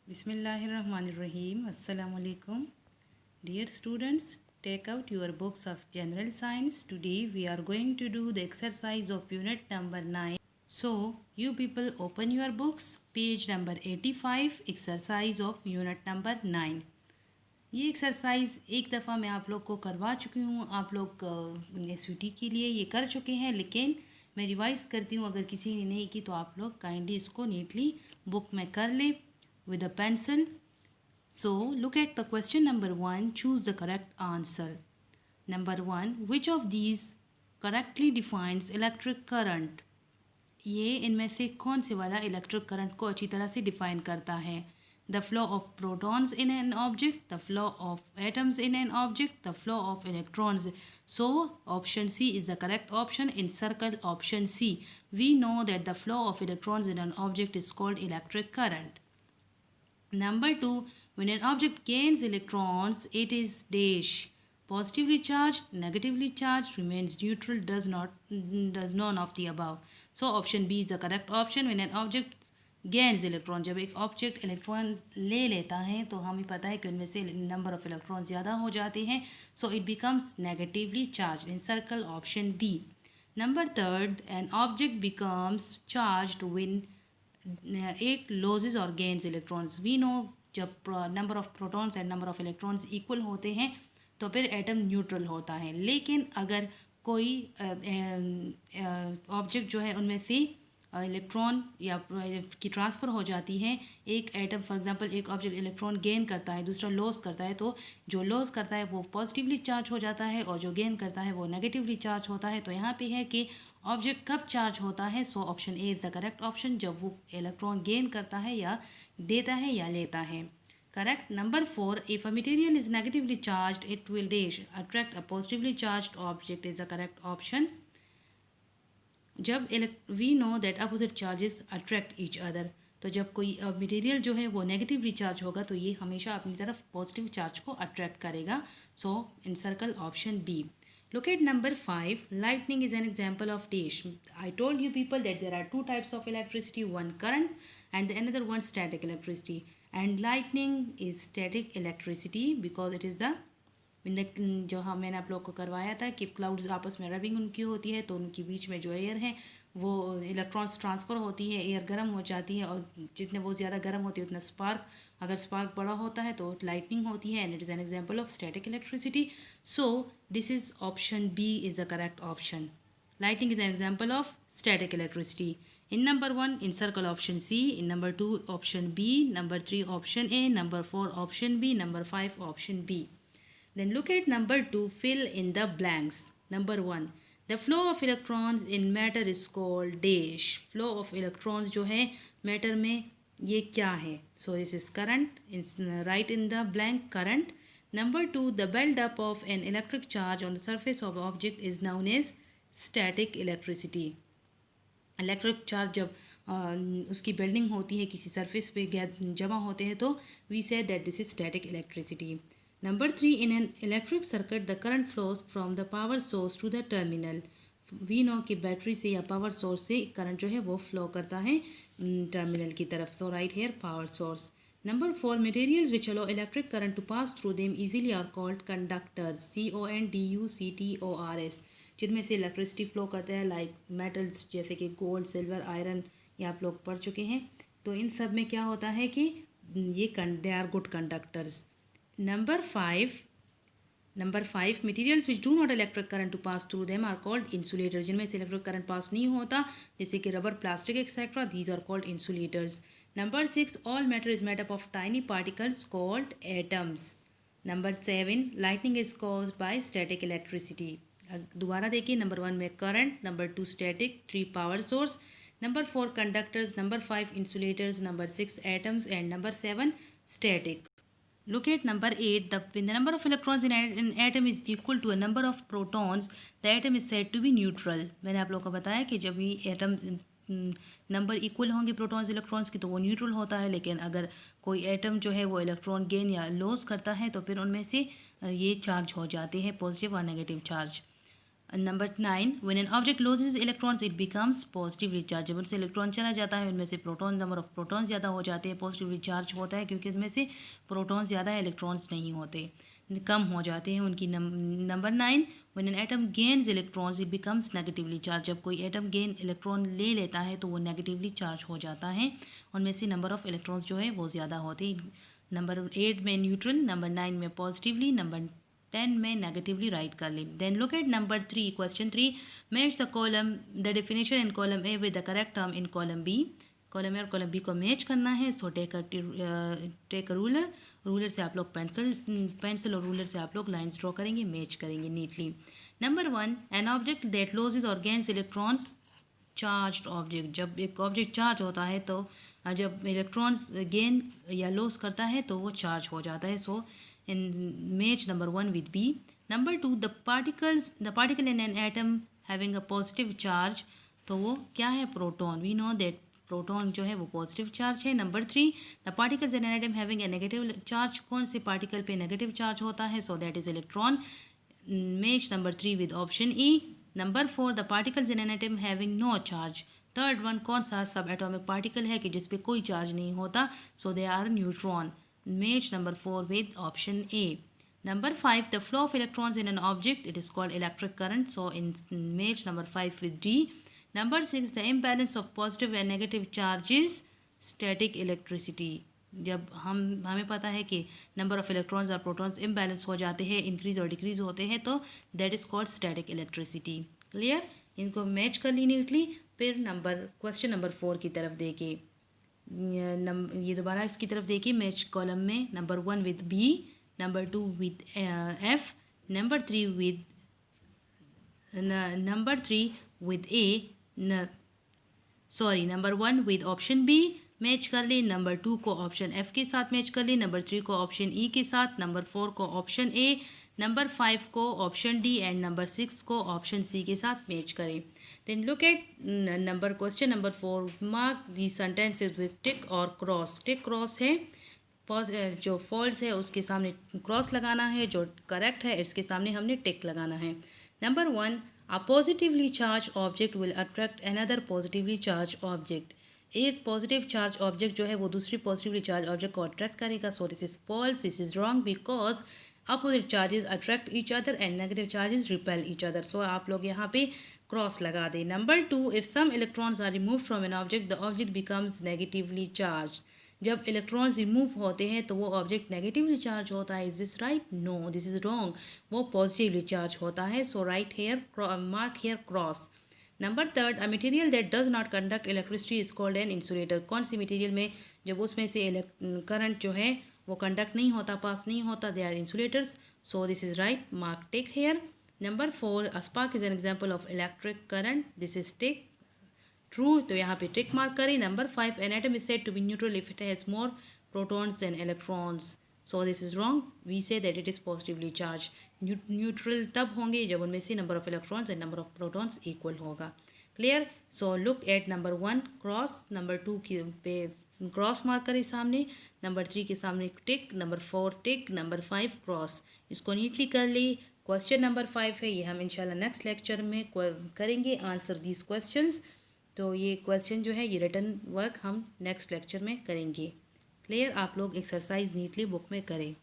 Bismillahirrahmanirrahim. Assalamu alaikum. Dear students, take out your books of General Science. Today we are going to do the exercise of unit number 9. So, you people open your books, page number 85, exercise of unit number 9. ये exercise एक दफ़ा मैं आप लोग को करवा चुकी हूँ। आप लोग SUT के लिए ये कर चुके हैं, लेकिन मैं रिवाइज़ करती हूँ। अगर किसी ने नहीं की तो आप लोग काइंडली इसको नीटली बुक में कर ले with a pencil. So look at the question number 1. Choose the correct answer. Number 1. Which of these correctly defines electric current? ये इनमें से कौन से वाला इलेक्ट्रिक करंट को अच्छी तरह से डिफाइन करता है? The flow of protons in an object, the flow of atoms in an object, the flow of electrons. So option C is the correct option. Encircle option C. We know that the flow of electrons in an object is called electric current. Number 2, when an object gains electrons, it is dash positively charged, negatively charged, remains neutral, does none of the above. So option B is the correct option. When an object gains electron, जब एक object electron ले लेता है तो हमें पता है कि उनमें से नंबर ऑफ इलेक्ट्रॉन ज़्यादा हो जाते हैं, so it becomes negatively charge. In circle option B. Number 3, an object becomes charged when it loses or gains electrons. We know जब number of protons and number of electrons equal होते हैं तो फिर atom neutral होता है. लेकिन अगर कोई ऑब्जेक्ट जो है उनमें से इलेक्ट्रॉन या की ट्रांसफ़र हो जाती है, एक एटम फॉर एग्जांपल एक ऑब्जेक्ट इलेक्ट्रॉन गेन करता है, दूसरा लॉस करता है, तो जो लॉस करता है वो पॉजिटिवली चार्ज हो जाता है और जो गेन करता है वो नेगेटिवली चार्ज होता है. तो यहाँ पे है कि ऑब्जेक्ट कब चार्ज होता है. So option A is the correct option, जब वो इलेक्ट्रॉन गेन करता है या देता है या लेता है. Correct. Number 4, if a material is negatively charged, it will dash attract a positively charged object is the correct option. जब we know that opposite charges attract each other, तो जब कोई मटेरियल जो है वो नेगेटिवली चार्ज होगा तो ये हमेशा अपनी तरफ पॉजिटिव चार्ज को अट्रैक्ट करेगा. सो encircle option B. Look at number 5. Lightning is an example of dash. I told you people that there are two types of electricity, one current and the another one static electricity. And lightning is static electricity because it is the जो हाँ मैंने आप लोग को करवाया था कि clouds आपस में रबिंग उनकी होती है तो उनके बीच में जो एयर है वो इलेक्ट्रॉन्स ट्रांसफ़र होती है, एयर गर्म हो जाती है और जितने वो ज़्यादा गर्म होती है उतना स्पार्क, अगर स्पार्क बड़ा होता है तो लाइटनिंग होती है. And it is an example of static electricity. So this is option B is the correct option. Lightning is an example of static electricity. In number 1, encircle option C. In number 2, option B. Number 3, option A. Number 4, option B. Number 5, option B. Then look at number 2, fill in the blanks. Number 1, the flow of electrons in matter is called dash. Flow of electrons जो है matter में ये क्या है? So this is current. Write in the blank current. Number 2, the build-up of an electric charge on the surface of object is known as static electricity. Electric charge जब उसकी building होती है किसी सरफेस पे जमा होते हैं तो we say that this is static electricity. Number 3, in an electric circuit the current flows from the power source to the terminal. We know कि बैटरी से या पावर सोर्स से करंट जो है वो फ्लो करता है टर्मिनल की तरफ. So right here power source. Number 4, materials which allow electric current to pass through them easily are called conductors. CONDUCTORS. जिनमें से इलेक्ट्रिसिटी फ्लो करते हैं लाइक मेटल्स जैसे कि गोल्ड, सिल्वर, आयरन, ये आप लोग पढ़ चुके हैं. तो इन सब में क्या होता है कि ये they are good conductors. Number 5, materials which do not electric current to pass through them are called insulators. जिनमें से इलेक्ट्रिक करंट पास नहीं होता जैसे कि rubber, plastic etcetera, these are called insulators. Number 6, all matter is made up of tiny particles called atoms. Number 7, lightning is caused by static electricity. दोबारा देखिए, number 1 में current, number 2 static, 3 power source, number 4 conductors, number 5 insulators, number 6 atoms and number 7 static. Look at number 8. When the number of electrons in an atom is equal to a number of protons, the atom is said to be neutral. मैंने आप लोगों को बताया कि जब भी atom number equal होंगे protons electrons की तो वो न्यूट्रल होता है. लेकिन अगर कोई एटम जो है वो इलेक्ट्रॉन गेन या लॉस करता है तो फिर उनमें से ये चार्ज हो जाते हैं पॉजिटिव और negative charge. Number 9, when an object losses electrons it becomes positively charge. जब उनसे इलेक्ट्रॉन चला जाता है उनमें से प्रोटॉन, नंबर ऑफ प्रोटॉन्स ज़्यादा हो जाते हैं, पॉजिटिवली चार्ज होता है क्योंकि उसमें से प्रोटॉन्स ज़्यादा है, इलेक्ट्रॉन्स नहीं होते, कम हो जाते हैं उनकी। Number 9, when an atom gains electrons it becomes negatively charge. जब कोई एटम गेन इलेक्ट्रॉन ले लेता है तो वो नेगेटिवली चार्ज हो जाता है, उनमें से नंबर ऑफ इलेक्ट्रॉन्स जो है वो ज़्यादा होते हैं। नंबर 8 में न्यूट्रल, नंबर 9 में पॉजिटिवली, नंबर 10 में नेगेटिवली राइट कर लें। Then look at number 3, question 3, match the column the definition in column A with the correct term in column B. Column A और कॉलम बी को match करना है। So take a ruler, ruler से आप लोग pencil और ruler से आप लोग लाइन्स ड्रॉ करेंगे, मैच करेंगे neatly. Number 1, an object that loses और गेन्स इलेक्ट्रॉन्स चार्ज्ड ऑब्जेक्ट। जब एक ऑब्जेक्ट चार्ज होता है तो जब इलेक्ट्रॉन्स गेन या लॉस करता है तो वो चार्ज हो जाता है। So in match number 1 with B. Number 2, the particle in an atom having a positive charge, तो वो क्या है, proton. We know that proton जो है वो पॉजिटिव चार्ज है। Number 3, the particles in an atom having a negative charge, कौन से पार्टिकल पे नेगेटिव चार्ज होता है, so that is electron. Match number 3 with option E. Number 4, the particles in an atom having no charge, third one कौन सा सब atomic particle है कि जिसपे कोई चार्ज नहीं होता, so they are neutron. Match number 4 with option A. Number 5, the flow of electrons in an object, it is called electric current. So in match number 5 with D. Number 6, the imbalance of positive and negative charges, static electricity. जब हमें पता है कि number of electrons और protons imbalance हो जाते हैं, increase और डिक्रीज होते हैं, तो that is called static electricity. Clear, इनको मैच कर ली नीटली। फिर क्वेश्चन नंबर 4 की तरफ देखिए, ये दोबारा इसकी तरफ देखिए। मैच कॉलम में number 1 with B, number 2 with F, number 3 with A, number 1 with option B match कर ले, नंबर 2 को ऑप्शन F के साथ मैच कर ले, नंबर 3 को ऑप्शन E के साथ, नंबर 4 को ऑप्शन A, नंबर 5 को ऑप्शन D एंड नंबर 6 को ऑप्शन C के साथ मैच करें। Then look at question number 4, mark the sentences with tick और क्रॉस। टिक क्रॉस है, जो फॉल्स है उसके सामने क्रॉस लगाना है, जो करेक्ट है इसके सामने हमने टिक लगाना है। Number 1, a positively charge object will attract another positively charge object. एक पॉजिटिव चार्ज ऑब्जेक्ट जो है वो दूसरी पॉजिटिवली चार्ज ऑब्जेक्ट को अट्रैक्ट करेगा। So this is false, this is wrong, because opposite charges attract each other and negative charges repel each other. So आप लोग यहाँ पे क्रॉस लगा दें। Number 2, if some electrons are remove from an object the object becomes negatively charge. जब electrons remove होते हैं तो वो ऑब्जेक्ट नेगेटिवली चार्ज होता है। Is this right? No, this is wrong, वो पॉजिटिवली चार्ज होता है। So right here, mark here cross. Number 3, a material that does not conduct electricity is called an insulator. कौन सी मटेरियल में जब उसमें से करंट जो है वो कंडक्ट नहीं होता, पास नहीं होता, they are insulators. So this is right, mark tick here. Number 4, a spark is an example of electric current, this is tick true, तो यहाँ पे टिक मार्क करें। Number 5, an atom is said to be neutral if it has more protons than electrons. So this is wrong, we say that it is positively charge. Neutral तब होंगे जब उनमें से number of electrons and number of protons equal होगा। Clear? So look at number 1 cross, number 2 की पे cross mark करें सामने, नंबर 3 के सामने टिक, नंबर 4 टिक, नंबर 5 क्रॉस। इसको नीटली कर ली। क्वेश्चन नंबर 5 है, ये हम इंशाल्लाह नेक्स्ट लेक्चर में करेंगे, आंसर दीज क्वेश्चंस। तो ये क्वेश्चन जो है ये रिटन वर्क हम नेक्स्ट लेक्चर में करेंगे। क्लियर? आप लोग एक्सरसाइज नीटली बुक में करें।